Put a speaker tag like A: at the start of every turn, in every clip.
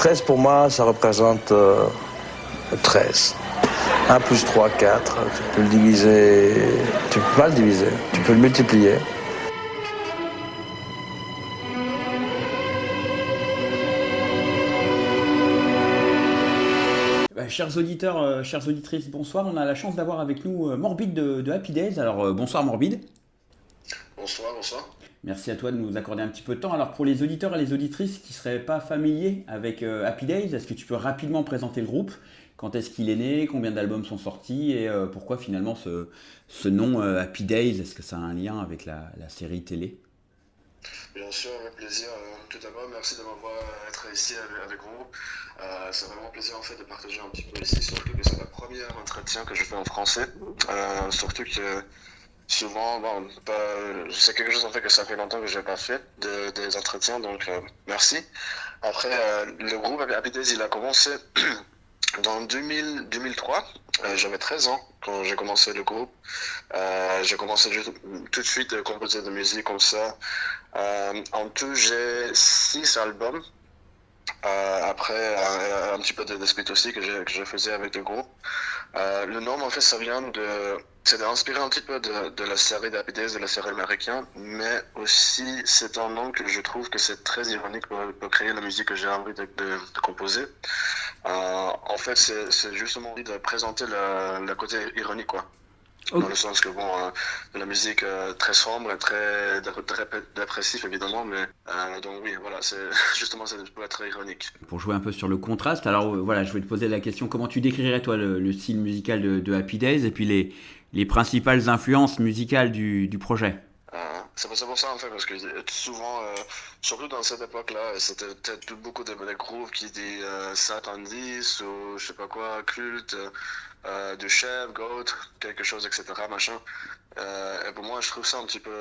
A: 13 pour moi, ça représente 13. 1 plus 3, 4. Tu peux le diviser. Tu peux pas le diviser. Tu peux le multiplier.
B: Chers auditeurs, chères auditrices, bonsoir. On a la chance d'avoir avec nous Morbid de Happy Days. Alors bonsoir Morbid.
C: Bonsoir, bonsoir.
B: Merci à toi de nous accorder un petit peu de temps. Alors pour les auditeurs et les auditrices qui ne seraient pas familiers avec Happy Days, est-ce que tu peux rapidement présenter le groupe? Quand est-ce qu'il est né? Combien d'albums sont sortis? Et pourquoi finalement ce nom Happy Days? Est-ce que ça a un lien avec la série télé?
C: Bien sûr, avec plaisir. Tout d'abord, merci de m'avoir être ici avec vous. C'est vraiment un plaisir en fait de partager un petit peu ici, surtout que c'est le premier entretien que je fais en français. Surtout que souvent, bon, c'est quelque chose en fait que ça fait longtemps que je n'ai pas fait des entretiens, donc merci. Après, le groupe Happy Days, il a commencé dans 2003. J'avais 13 ans quand j'ai commencé le groupe. J'ai commencé tout de suite à composer de musique comme ça. En tout, j'ai 6 albums. Après, un petit peu de split aussi que je faisais avec le groupe. Le nom, en fait, ça vient c'est inspiré un petit peu de la série d'Happy Days, de la série américaine, mais aussi c'est un nom que je trouve que c'est très ironique pour créer la musique que j'ai envie de composer. En fait, c'est justement envie de présenter le côté ironique, quoi.
B: Ok.
C: Dans le sens que, bon, de la musique très sombre et très dépressif, évidemment, mais donc oui, voilà, c'est justement, ça peut être très ironique.
B: Pour jouer un peu sur le contraste, alors voilà, je vais te poser la question, comment tu décrirais toi le style musical de Happy Days et puis les principales influences musicales du projet?
C: C'est pour ça en fait, parce que souvent, surtout dans cette époque-là, c'était peut-être beaucoup de grooves qui disent 70 ou je sais pas quoi, culte, de chef, goat, quelque chose, etc. machin. Et pour moi, je trouve ça un petit peu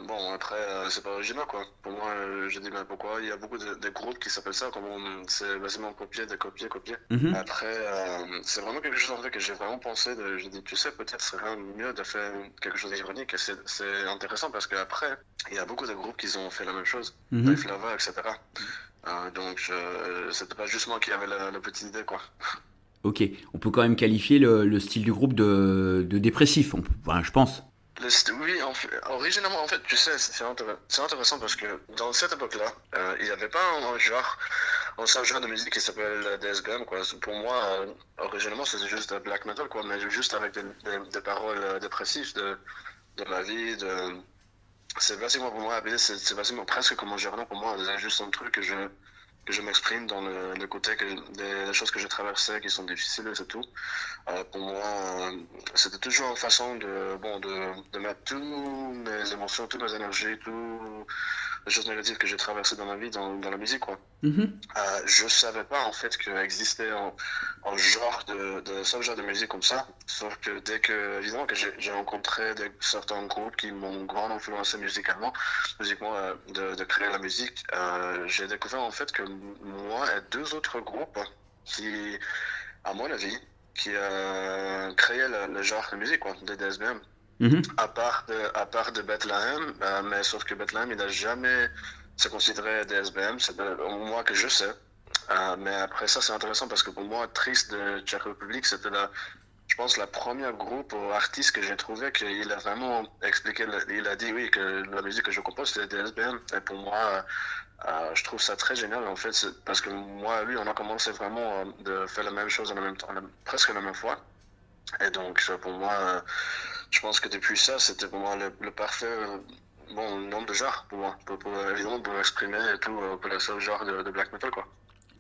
C: bon. Après, c'est pas original quoi. Pour moi, je dis mais pourquoi il y a beaucoup de groupes qui s'appellent ça, comme c'est basiquement copier, décopier, copier.
B: Mhm.
C: Après, c'est vraiment quelque chose en fait que j'ai vraiment pensé. J'ai dit, tu sais, peut-être ce serait mieux de faire quelque chose d'ironique. Et c'est intéressant parce qu'après, il y a beaucoup de groupes qui ont fait la même chose,
B: Mhm.
C: Dave Lava, etc. Donc, c'était pas juste moi qui avait la petite idée quoi.
B: Ok, on peut quand même qualifier le style du groupe de dépressif, enfin, je pense.
C: Oui, originalement, en fait, tu sais, c'est intéressant parce que dans cette époque-là, il n'y avait pas un seul genre de musique qui s'appelle DSBM, quoi. Pour moi, originalement, c'était juste black metal, quoi, mais juste avec des paroles dépressives de ma vie, c'est basiquement pour moi, ABD, c'est basiquement presque comme un journal pour moi, c'est juste un truc que je m'exprime dans le côté des choses que j'ai traversées qui sont difficiles, c'est tout. Pour moi, c'était toujours une façon de mettre toutes mes émotions, toutes mes énergies, toutes les choses négatives que j'ai traversées dans ma vie dans la musique, quoi.
B: Mhm.
C: Je savais pas en fait qu'il existait un genre de seul genre de musique comme ça. Sauf que dès que, évidemment, que j'ai rencontré certains groupes qui m'ont grandement influencé musicalement, de créer la musique, j'ai découvert en fait que moi et 2 autres groupes qui, à mon avis, qui créaient le genre de musique, quoi, des DSBM.
B: Mhm.
C: À part de Bethlehem, mais sauf que Bethlehem, il n'a jamais se considéré DSBM, c'est au moins que je sais. Mais après ça, c'est intéressant parce que pour moi, Triste de Czech Republic, c'était je pense, la première groupe ou artiste que j'ai trouvé qu'il a vraiment expliqué, il a dit oui, que la musique que je compose, c'est DSBM. Et pour moi, je trouve ça très génial en fait, parce que moi et lui, on a commencé vraiment de faire la même chose en même temps, presque la même fois. Et donc, pour moi, je pense que depuis ça, c'était pour moi le parfait bon, nom de genre pour moi, évidemment pour exprimer et tout, pour le seul genre de black metal, quoi.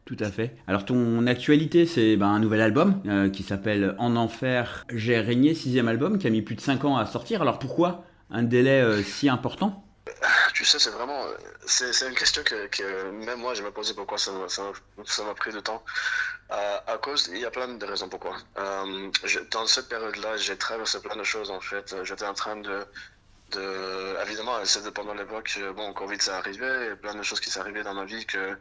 B: Tout à fait. Alors ton actualité, c'est un nouvel album qui s'appelle En Enfer, j'ai régné, sixième album, qui a mis plus de 5 ans à sortir. Alors pourquoi un délai si important?
C: Tu sais, c'est vraiment, c'est une question que même moi, je me posais pourquoi ça m'a pris du temps. À cause, il y a plein de raisons pourquoi. Dans cette période-là, j'ai traversé plein de choses en fait. J'étais en train évidemment, c'était pendant l'époque, bon, Covid ça arrivait, il y a plein de choses qui s'arrivaient dans ma vie que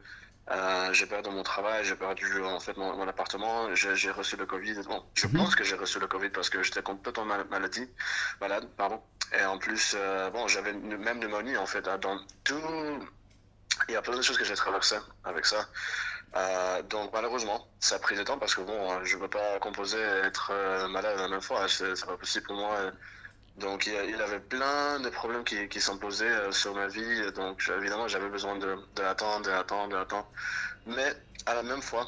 C: j'ai perdu mon travail, j'ai perdu en fait mon appartement, j'ai reçu le Covid. Bon, je pense
B: Mhm.
C: que j'ai reçu le Covid parce que j'étais complètement malade, pardon. Et en plus, bon, j'avais même pneumonie en fait. Dans tout, il y a plein de choses que j'ai traversées avec ça. Donc malheureusement, ça a pris du temps parce que bon, je peux pas composer et être malade à la même fois, c'est pas possible pour moi. Donc il avait plein de problèmes qui sont posés sur ma vie, donc évidemment j'avais besoin de l'attendre. Mais à la même fois,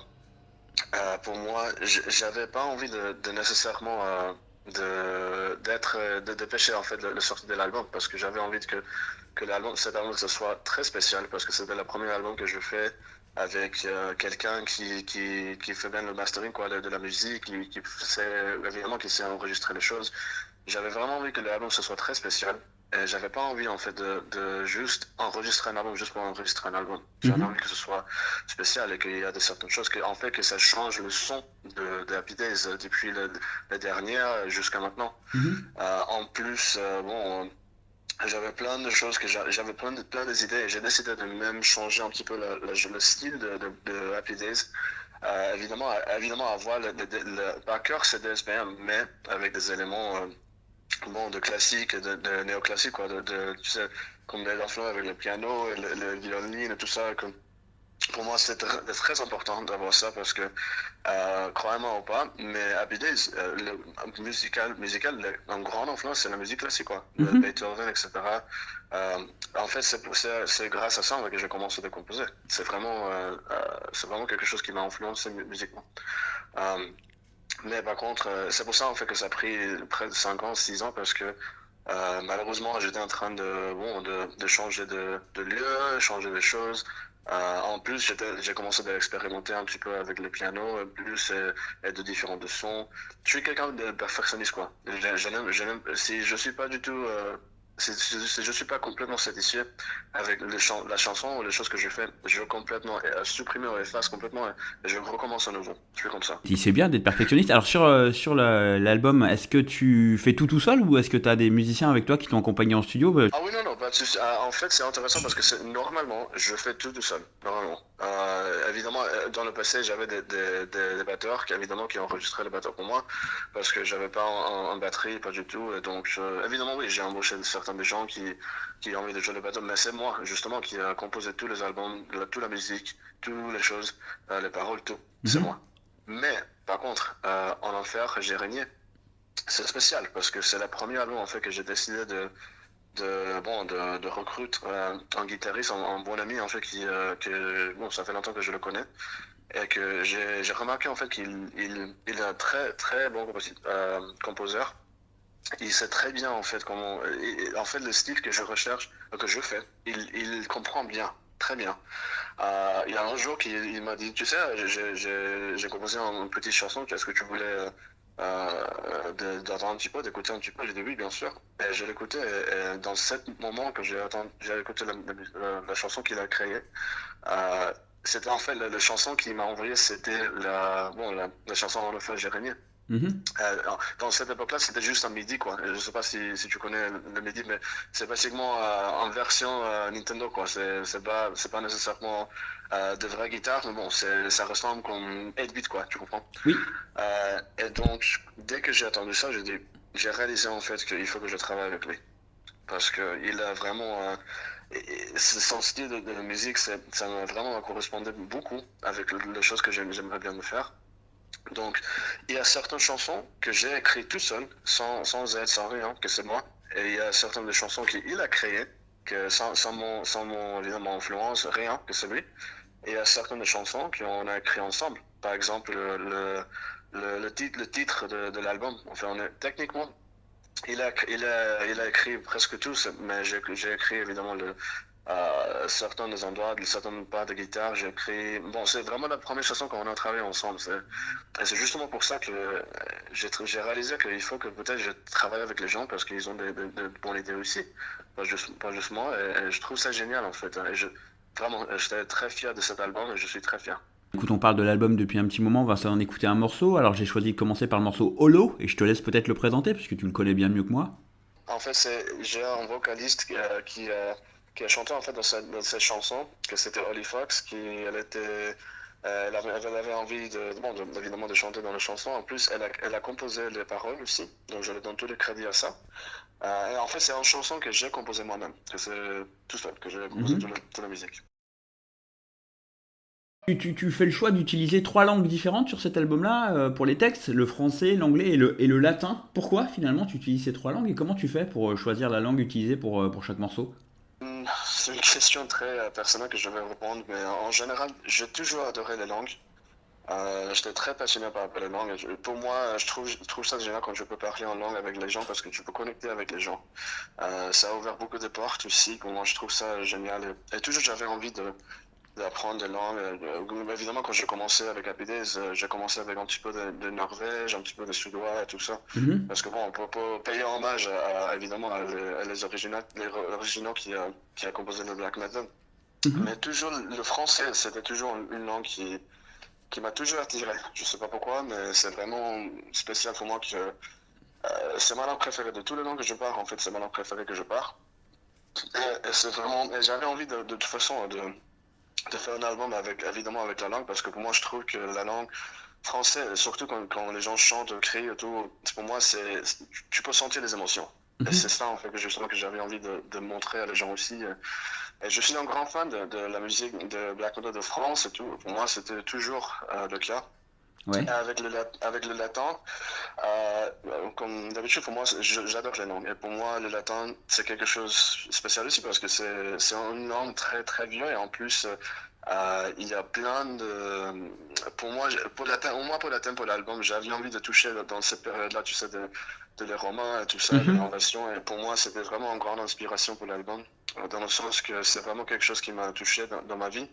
C: pour moi, j'avais pas envie de nécessairement de dépêcher en fait le sortie de l'album parce que j'avais envie que cet album ce soit très spécial parce que c'était le premier album que je fais avec quelqu'un qui fait bien le mastering quoi de la musique, qui sait évidemment qui sait enregistrer les choses. J'avais vraiment envie que l'album ce soit très spécial. Et j'avais pas envie en fait de juste enregistrer un album juste pour enregistrer un album. J'avais envie que ce soit spécial et qu'il y a certaines choses en fait que ça change le son de Happy Days depuis la dernière jusqu'à maintenant. En plus, bon, j'avais plein de choses j'avais plein d'idées et j'ai décidé de même changer un petit peu le style de Happy Days. Évidemment avoir le backer c'est DSPM mais avec des éléments bon, de classique, de néoclassique, quoi, tu sais, comme des influences avec le piano et le violon et tout ça. Pour moi, c'est très important d'avoir ça parce que, croyez-moi ou pas, mais Happy Days, une grande influence, c'est la musique classique, quoi. Beethoven, etc. En fait, c'est grâce à ça que j'ai commencé à composer. C'est vraiment quelque chose qui m'a influencé musiquement. Mais par contre, c'est pour ça en fait que ça a pris près de 5 ans, 6 ans, parce que malheureusement, j'étais en train de changer de lieu, changer des choses. En plus, j'ai commencé à expérimenter un petit peu avec le piano, plus et de différents de sons. Je suis quelqu'un de perfectionniste, quoi. Si je suis pas du tout, si je suis pas complètement satisfait avec la chanson ou les choses que je fais, je veux complètement supprimer ou efface complètement et je recommence à nouveau. Je suis comme ça.
B: C'est bien d'être perfectionniste. Alors sur l'album, est-ce que tu fais tout seul ou est-ce que tu as des musiciens avec toi qui t'ont accompagné en studio?
C: Ah oui, non, non, pas de souci. En fait, c'est intéressant parce que normalement, je fais tout seul, normalement. Évidemment, dans le passé, j'avais des batteurs qui enregistraient les batteurs pour moi parce que j'avais pas en batterie, pas du tout. Et donc, évidemment, oui, j'ai embauché certains des gens qui ont envie de jouer le batteur, mais c'est moi, justement, qui a composé tous les albums, toute la musique, toutes les choses, les paroles, tout. C'est moi. Mais, par contre, en enfer, j'ai régné. C'est spécial parce que c'est le premier album, en fait, que j'ai décidé de recruter un guitariste, un bon ami en fait bon ça fait longtemps que je le connais et que j'ai remarqué en fait qu'il est un très très bon composeur. Il sait très bien en fait en fait le style que je recherche que je fais il comprend bien très bien. Il y a un jour il m'a dit tu sais j'ai composé une petite chanson qu'est-ce que tu voulais d'entendre un petit peu, d'écouter un petit peu. J'ai dit oui, bien sûr. Et je l'écoutais et dans ce moment que j'ai écouté la chanson qu'il a créée, c'était en fait la chanson qu'il m'a envoyée, c'était la chanson En effet Jérémie. Dans cette époque-là, c'était juste un MIDI, quoi. Je sais pas si tu connais le MIDI, mais c'est basiquement en version Nintendo, quoi. C'est pas nécessairement de vraies guitares, mais bon, ça ressemble comme 8 bits, quoi. Tu comprends?
B: Oui.
C: Et donc, dès que j'ai entendu ça, j'ai réalisé en fait qu'il faut que je travaille avec lui. Parce que il a vraiment son style de musique, ça m'a vraiment correspondé beaucoup avec les choses que j'aimerais bien me faire. Donc, il y a certaines chansons que j'ai écrites tout seul, sans aide, sans rien, que c'est moi. Et il y a certaines des chansons qu'il a créées, que sans mon évidemment, influence, rien, que c'est lui. Et il y a certaines des chansons qu'on a écrites ensemble. Par exemple, le titre de l'album. Enfin, techniquement, il a écrit presque tous, mais j'ai écrit évidemment certains des endroits, certaines parts de guitare, j'ai écrit. Bon, c'est vraiment la première chanson qu'on a travaillé ensemble. Et c'est justement pour ça que j'ai réalisé qu'il faut que peut-être je travaille avec les gens parce qu'ils ont de bonnes idées aussi. Pas juste moi. Et je trouve ça génial en fait. Et vraiment, j'étais très fier de cet album et je suis très fier.
B: Écoute, on parle de l'album depuis un petit moment, on va en écouter un morceau. Alors j'ai choisi de commencer par le morceau Hollow et je te laisse peut-être le présenter puisque tu le connais bien mieux que moi.
C: En fait, j'ai un vocaliste qui a chanté en fait dans cette chanson, que c'était Holly Fox, elle avait envie évidemment de chanter dans la chanson. En plus, elle a composé les paroles aussi, donc je lui donne tous les crédits à ça. Et en fait, c'est une chanson que j'ai composée moi-même, que c'est tout seul, que j'ai composé toute la musique.
B: Tu fais le choix d'utiliser 3 langues différentes sur cet album-là pour les textes, le français, l'anglais et le latin. Pourquoi finalement tu utilises ces 3 langues et comment tu fais pour choisir la langue utilisée pour chaque morceau?
C: C'est une question très personnelle que je vais répondre, mais en général, j'ai toujours adoré les langues. J'étais très passionné par les langues. Pour moi, je trouve ça génial quand je peux parler en langue avec les gens parce que tu peux connecter avec les gens. Ça a ouvert beaucoup de portes aussi. Pour moi, je trouve ça génial. Et toujours, j'avais envie d'apprendre des langues. Évidemment, quand j'ai commencé avec Happy Days, j'ai commencé avec un petit peu de Norvège, un petit peu de suédois et tout ça.
B: Mhm,
C: Parce que bon, on peut pas payer hommage évidemment à les originaux qui a composé le black metal.
B: mhm.
C: Mais toujours, le français, c'était toujours une langue qui m'a toujours attiré. Je sais pas pourquoi, mais c'est vraiment spécial pour moi que c'est ma langue préférée de tous les langues que je parle. En fait, c'est ma langue préférée que je parle. Et c'est vraiment, et j'avais envie de toute façon de faire un album avec, évidemment, avec la langue, parce que pour moi, je trouve que la langue française, surtout quand les gens chantent, crient et tout, pour moi, tu peux sentir les émotions. Et c'est
B: Mhm.
C: ça, en fait, que justement, que j'avais envie de montrer à les gens aussi. Et je suis un grand fan de la musique de Black Metal de France et tout. Pour moi, c'était toujours le cas.
B: Ouais.
C: Avec le latin, comme d'habitude, pour moi, j'adore les langues. Et pour moi, le latin, c'est quelque chose de spécial aussi parce que c'est une langue très, très vieille. Et en plus, il y a plein de. Pour moi, pour le latin, au moins pour le latin, pour l'album, j'avais envie de toucher dans cette période-là, tu sais, de les romans et tout ça, de
B: Mhm.
C: l'invasion. Et pour moi, c'était vraiment une grande inspiration pour l'album. Dans le sens que c'est vraiment quelque chose qui m'a touché dans ma vie.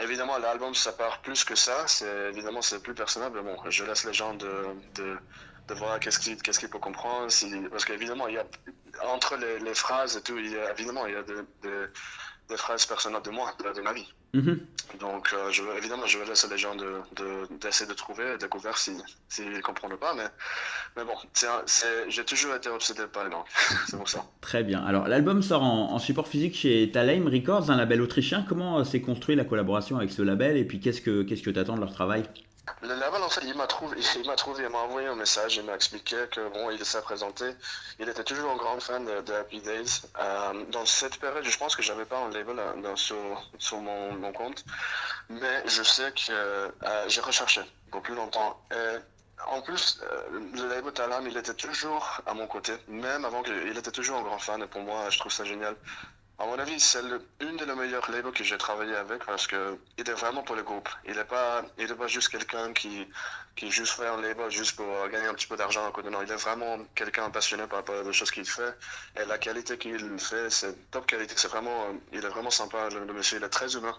C: Évidemment, l'album, ça part plus que ça. Évidemment, c'est plus personnel. Mais bon, je laisse les gens de, de voir qu'est-ce qu'ils peuvent comprendre. Parce qu'évidemment, il y a, entre les phrases et tout, évidemment, il y a des phrases personnelles de moi, de ma vie.
B: Mhm.
C: Donc, évidemment, je vais laisser les gens d'essayer de trouver, de découvrir s'ils ne comprennent pas. Mais bon, j'ai toujours été obsédé par les langues. C'est pour ça.
B: Très bien. Alors l'album sort en support physique chez Thalheim Records, un label autrichien. Comment s'est construit la collaboration avec ce label et puis qu'est-ce que tu attends de leur travail?
C: Le label, en fait, il m'a envoyé un message, il m'a expliqué que, bon, il s'est présenté. Il était toujours un grand fan de Happy Days. Dans cette période, je pense que j'avais pas un label sur mon compte, mais je sais que j'ai recherché pour plus longtemps. Et en plus, le label Talam, il était toujours à mon côté, même avant qu'il était toujours un grand fan. Et pour moi, je trouve ça génial. À mon avis, c'est une des meilleures labels que j'ai travaillé avec parce que il est vraiment pour le groupe. Il est pas juste quelqu'un qui juste fait un label juste pour gagner un petit peu d'argent à côté. Non, il est vraiment quelqu'un passionné par rapport aux choses qu'il fait. Et la qualité qu'il fait, c'est top qualité. Il est vraiment sympa, le monsieur. Il est très humain.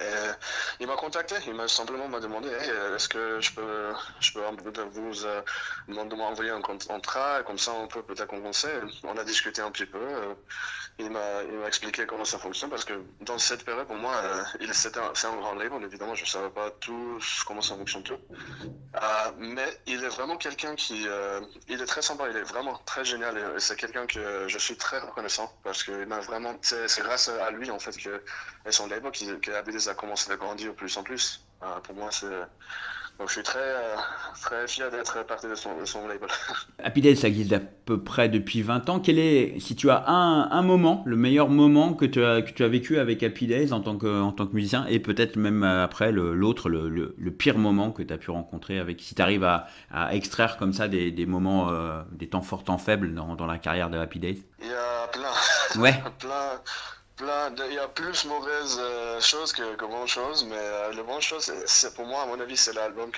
C: Et il m'a contacté, il m'a simplement m'a demandé hey, est-ce que je peux vous demander de m'envoyer un contrat, comme ça on peut peut-être commencer. On a discuté un petit peu. Il m'a expliqué comment ça fonctionne parce que dans cette période, pour moi, c'est un grand label, évidemment, je ne savais pas tout comment ça fonctionne tout. Mais il est vraiment quelqu'un il est très sympa, il est vraiment très génial et c'est quelqu'un que je suis très reconnaissant parce que il m'a vraiment, c'est grâce à lui en fait et son label que ABDS a commencé à grandir de plus en plus. Pour moi, donc je suis très fier d'être partie de son label.
B: Happy Days, ça existe à peu près depuis 20 ans. Si tu as un moment, le meilleur moment que tu as vécu avec Happy Days en tant que musicien, et peut-être même après l'autre, le pire moment que tu as pu rencontrer si tu arrives à extraire comme ça des moments, des temps forts, temps faibles dans la carrière de Happy Days.
C: Il y a
B: Ouais.
C: plein, il y a plus mauvaises choses que bonnes choses, mais le bonne chose, pour moi, à mon avis, c'est l'album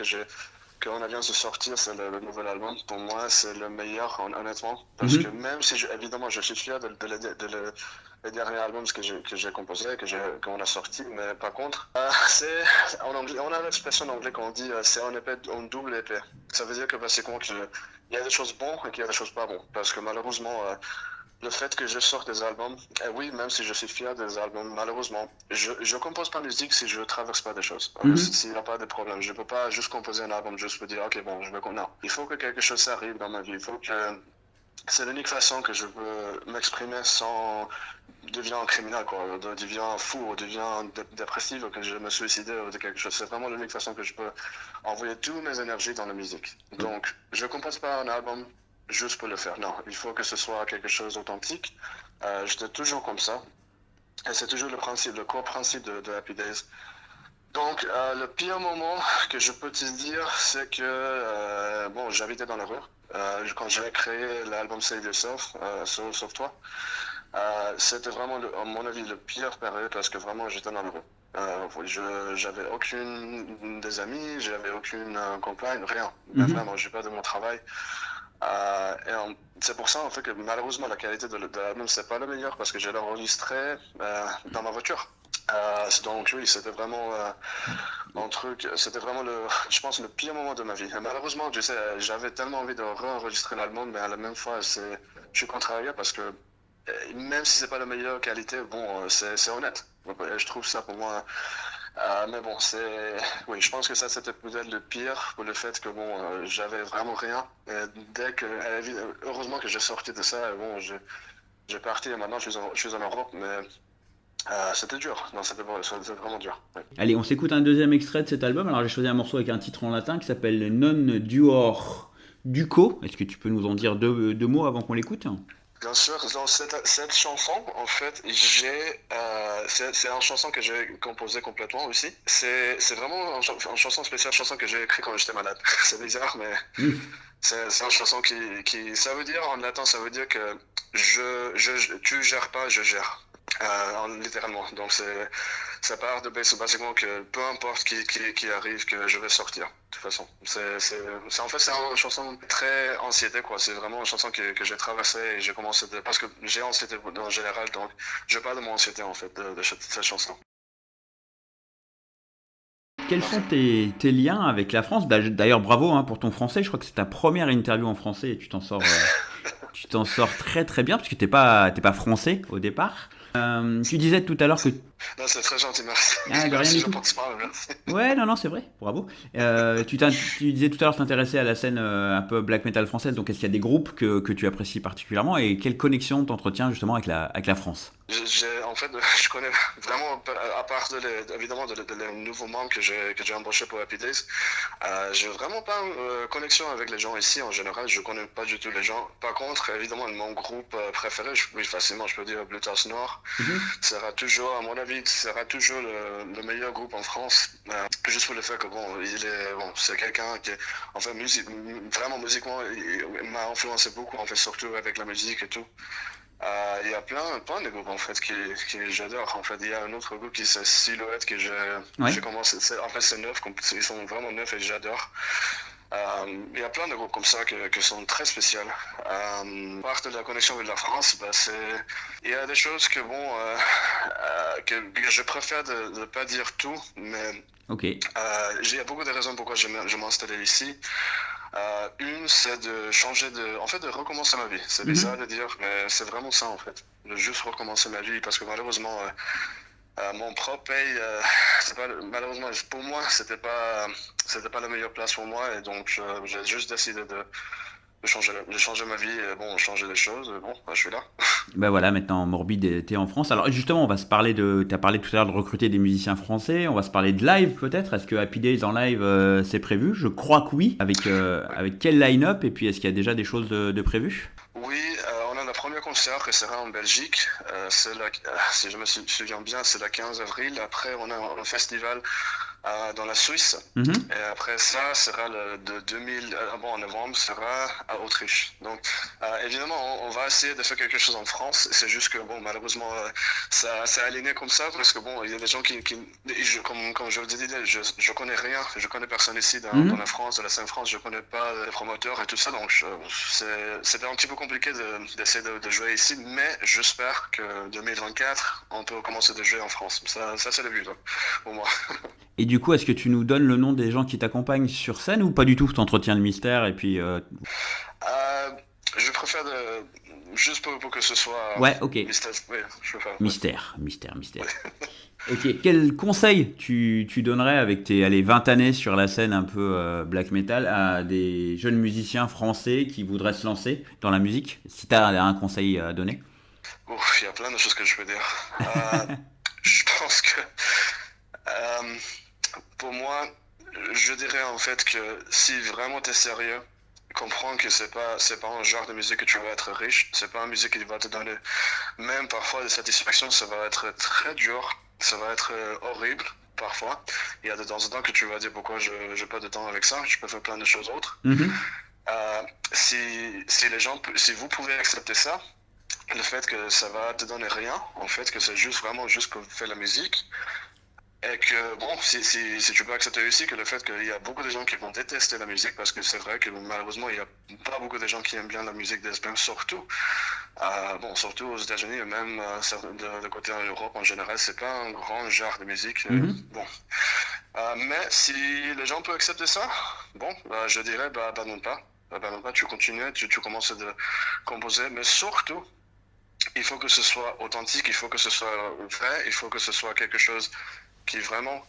C: qu'on vient de sortir, c'est le nouvel album. Pour moi, c'est le meilleur, honnêtement, parce que
B: Mhm.
C: même si, évidemment, je suis fier les derniers albums que j'ai composés, qu'on a sorti, mais par contre, c'est, en anglais, on a l'expression en anglais qu'on dit, c'est un double épée. Ça veut dire que, basiquement, il y a des choses bonnes et qu'il y a des choses pas bonnes, parce que malheureusement, le fait que je sorte des albums, et oui, même si je suis fier des albums, malheureusement, je compose pas de musique si je traverse pas des choses.
B: Mhm.
C: S'il n'y a pas de problème, je peux pas juste composer un album juste pour dire, ok, bon, je veux qu'on. Non, il faut que quelque chose arrive dans ma vie. Il faut que c'est l'unique façon que je peux m'exprimer sans devenir un criminel, quoi, devenir fou, ou devenir dépressif, ou que je me suicide ou de quelque chose. C'est vraiment l'unique façon que je peux envoyer toutes mes énergies dans la musique. Donc, je compose pas un album juste pour le faire. Non, il faut que ce soit quelque chose d'authentique. J'étais toujours comme ça. Et c'est toujours le core principe de Happy Days. Donc, le pire moment que je peux te dire, c'est que, bon, j'habitais dans la rue. Quand j'avais créé l'album Save Yourself, Sauve-toi, c'était vraiment, à mon avis, le pire période parce que vraiment, j'étais dans la rue. J'avais aucune des amis, j'avais aucune compagne, rien. Mais vraiment, j'ai pas de mon travail. C'est pour ça en fait que malheureusement la qualité de l'album c'est pas le meilleur parce que je l'ai enregistré dans ma voiture. Donc oui, c'était vraiment un truc, c'était vraiment je pense le pire moment de ma vie. Et malheureusement, tu sais, j'avais tellement envie de réenregistrer l'album, mais à la même fois, je suis contrarié parce que même si c'est pas la meilleure qualité, bon, c'est honnête. Je trouve ça pour moi. Mais bon, oui, je pense que ça c'était peut-être le pire pour le fait que bon, j'avais vraiment rien. Et heureusement que j'ai sorti de ça. Et bon, j'ai parti et maintenant je suis en Europe, mais c'était dur. Non, c'était vraiment dur. Oui.
B: Allez, on s'écoute un deuxième extrait de cet album. Alors j'ai choisi un morceau avec un titre en latin qui s'appelle Non Duor Duco. Est-ce que tu peux nous en dire deux mots avant qu'on l'écoute?
C: Bien sûr, dans cette chanson, en fait, c'est une chanson que j'ai composée complètement aussi. C'est vraiment une chanson spéciale, une chanson que j'ai écrite quand j'étais malade. C'est bizarre, mais c'est une chanson ça veut dire, en latin, ça veut dire que tu gères pas, je gère. Littéralement. Donc ça part de basiquement que peu importe qui arrive, que je vais sortir. De toute façon, en fait c'est une chanson très anxiété quoi. C'est vraiment une chanson que j'ai traversée et j'ai commencé parce que j'ai anxiété en général, donc je parle de mon anxiété en fait de cette chanson.
B: Quels sont tes liens avec la France? D'ailleurs, bravo hein, pour ton français. Je crois que c'est ta première interview en français et tu t'en sors très très bien parce que t'es pas français au départ. Tu disais tout à l'heure que...
C: Non, c'est très gentil, merci.
B: Ah, de rien du tout.
C: Merci.
B: Ouais, non, c'est vrai, bravo. Tu disais tout à l'heure que tu t'intéressais à la scène un peu black metal française, donc est-ce qu'il y a des groupes que tu apprécies particulièrement et quelle connexion t'entretiens justement avec la France?
C: En fait, je connais vraiment, à part évidemment les nouveaux membres que j'ai embauchés pour Happy Days, j'ai vraiment pas une connexion avec les gens ici en général. Je connais pas du tout les gens. Par contre, évidemment, mon groupe préféré, oui, facilement, je peux dire Blue Task Nord, sera toujours, à mon avis, sera toujours le meilleur groupe en France. Juste pour le fait que bon, c'est quelqu'un qui, en fait, vraiment musiquement, il m'a influencé beaucoup, en fait, surtout avec la musique et tout. Il y a plein de groupes en fait qui j'adore. En fait, il y a un autre groupe qui c'est Silhouette que j'ai commencé. En fait, c'est neuf, ils sont vraiment neufs et j'adore. Il y a plein de groupes comme ça qui sont très spéciaux. Part de la connexion avec la France, il y a des choses que bon que je préfère de ne pas dire tout, mais il y a beaucoup de raisons pourquoi je m'installe ici. Une, c'est de recommencer ma vie. C'est bizarre de dire, mais c'est vraiment ça en fait. De juste recommencer ma vie parce que malheureusement, mon propre pays, malheureusement pour moi, c'était pas la meilleure place pour moi et donc j'ai juste décidé de changer ma vie et bon, changer les choses. Bon, je suis là.
B: Ben voilà, maintenant Morbid était en France. Alors justement, on va se parler t'as parlé tout à l'heure de recruter des musiciens français. On va se parler de live peut-être. Est-ce que Happy Days en live c'est prévu? Je crois que oui. Avec quel line-up? Et puis est-ce qu'il y a déjà des choses de prévues?
C: Oui, on a le premier concert qui sera en Belgique. Si je me souviens bien, c'est le 15 avril. Après, on a un festival dans la Suisse. Et après ça, sera en novembre, sera à Autriche. Donc, évidemment, on va essayer de faire quelque chose en France. C'est juste que, bon, malheureusement, ça s'est aligné comme ça parce que, bon, il y a des gens comme je vous ai dit, je connais rien. Je connais personne ici dans la France, dans la Seine-France. Je connais pas les promoteurs et tout ça. Donc, c'était un petit peu compliqué d'essayer de jouer ici. Mais j'espère que 2024, on peut commencer de jouer en France. Ça c'est le but, pour moi.
B: Et du coup, est-ce que tu nous donnes le nom des gens qui t'accompagnent sur scène ou pas du tout? T'entretiens le mystère et puis...
C: Je préfère juste pour que ce soit...
B: Ouais, ok.
C: Mystère, oui, je préfère.
B: Mystère. Ok, quel conseil tu donnerais avec tes 20 années sur la scène un peu black metal à des jeunes musiciens français qui voudraient se lancer dans la musique? Si tu as un conseil à donner.
C: Il y a plein de choses que je peux dire. Je pense que pour moi, je dirais en fait que si vraiment tu es sérieux, comprends que c'est pas un genre de musique que tu vas être riche, c'est pas une musique qui va te donner même parfois des satisfactions, ça va être très dur, ça va être horrible. parfois. Il y a de temps en temps que tu vas dire pourquoi je n'ai pas de temps avec ça, je peux faire plein de choses autres. Si si vous pouvez accepter ça, le fait que ça va te donner rien, en fait, que c'est vraiment juste que vous faites la musique, et que, bon, si tu peux accepter aussi que le fait qu'il y a beaucoup de gens qui vont détester la musique, parce que c'est vrai que malheureusement, il n'y a pas beaucoup de gens qui aiment bien la musique d'ESBM, surtout. Surtout aux États-Unis, et même de côté en Europe en général, c'est pas un grand genre de musique. Mais si les gens peuvent accepter ça, je dirais, abandonne pas. Abandonne pas, tu continues, tu commences à composer, mais surtout, il faut que ce soit authentique, il faut que ce soit vrai, il faut que ce soit quelque chose qui vraiment,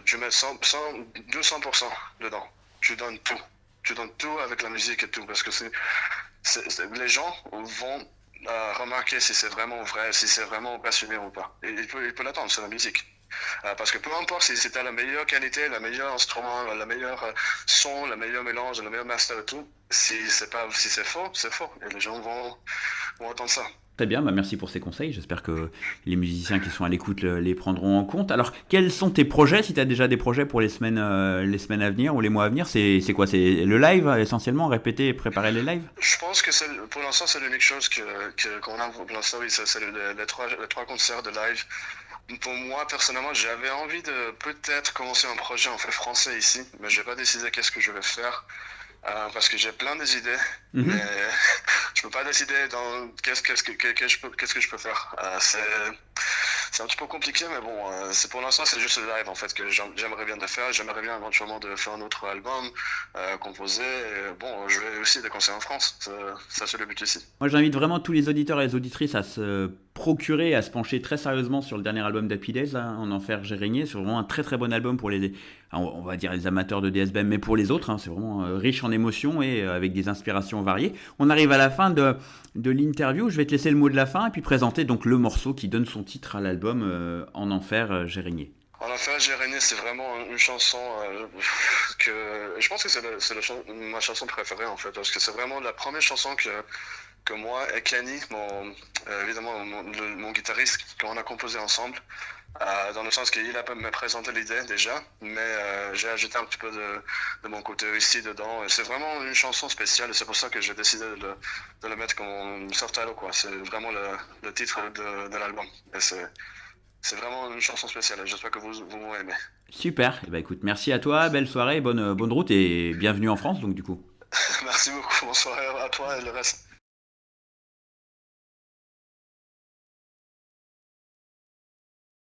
C: tu mets 200% dedans. Tu donnes tout. Tu donnes tout avec la musique et tout, parce que les gens vont remarquer si c'est vraiment vrai, si c'est vraiment passionné ou pas. Et il peut l'attendre, c'est la musique. Parce que peu importe si tu as la meilleure qualité, le meilleur instrument, le meilleur son, le meilleur mélange, le meilleur master et tout, si c'est faux, c'est faux. Et les gens vont entendre ça.
B: Très bien, merci pour ces conseils. J'espère que les musiciens qui sont à l'écoute les prendront en compte. Alors, quels sont tes projets, si tu as déjà des projets pour les semaines à venir ou les mois à venir? C'est quoi? C'est le live essentiellement, répéter et préparer les lives?
C: Je pense que pour l'instant, c'est l'unique chose qu'on a pour l'instant, oui, c'est les trois concerts de live. Pour moi, personnellement, j'avais envie de peut-être commencer un projet en fait français ici, mais je n'ai pas décidé qu'est-ce que je vais faire. Parce que j'ai plein d'idées, mais je peux pas décider dans qu'est-ce que je peux faire. C'est un petit peu compliqué, mais bon, c'est pour l'instant c'est juste le live en fait que j'aimerais bien de faire. J'aimerais bien éventuellement de faire un autre album, composer. Et, je vais aussi des concerts en France. Ça c'est le but ici.
B: Moi, j'invite vraiment tous les auditeurs et les auditrices à se procurer, à se pencher très sérieusement sur le dernier album d'Happy Days, là, En Enfer j'ai régné. C'est vraiment un très très bon album pour on va dire les amateurs de DSBM, mais pour les autres, c'est vraiment riche en émotions et avec des inspirations variées. On arrive à la fin de l'interview. Je vais te laisser le mot de la fin et puis présenter donc le morceau qui donne son titre à l'album En Enfer j'ai régné.
C: En Enfer j'ai régné, c'est vraiment une chanson que je pense que c'est ma chanson préférée en fait, parce que c'est vraiment la première chanson que moi et Kenny, évidemment mon guitariste, qu'on a composé ensemble. Dans le sens qu'il a me présenté l'idée déjà, mais j'ai ajouté un petit peu de mon côté ici dedans. Et c'est vraiment une chanson spéciale et c'est pour ça que j'ai décidé de le mettre comme subtitle, quoi. C'est vraiment le titre de l'album. Et c'est vraiment une chanson spéciale. J'espère que vous aimez.
B: Super. Écoute, merci à toi, belle soirée, bonne route et bienvenue en France donc du coup.
C: Merci beaucoup. Bonne soirée à toi et le reste.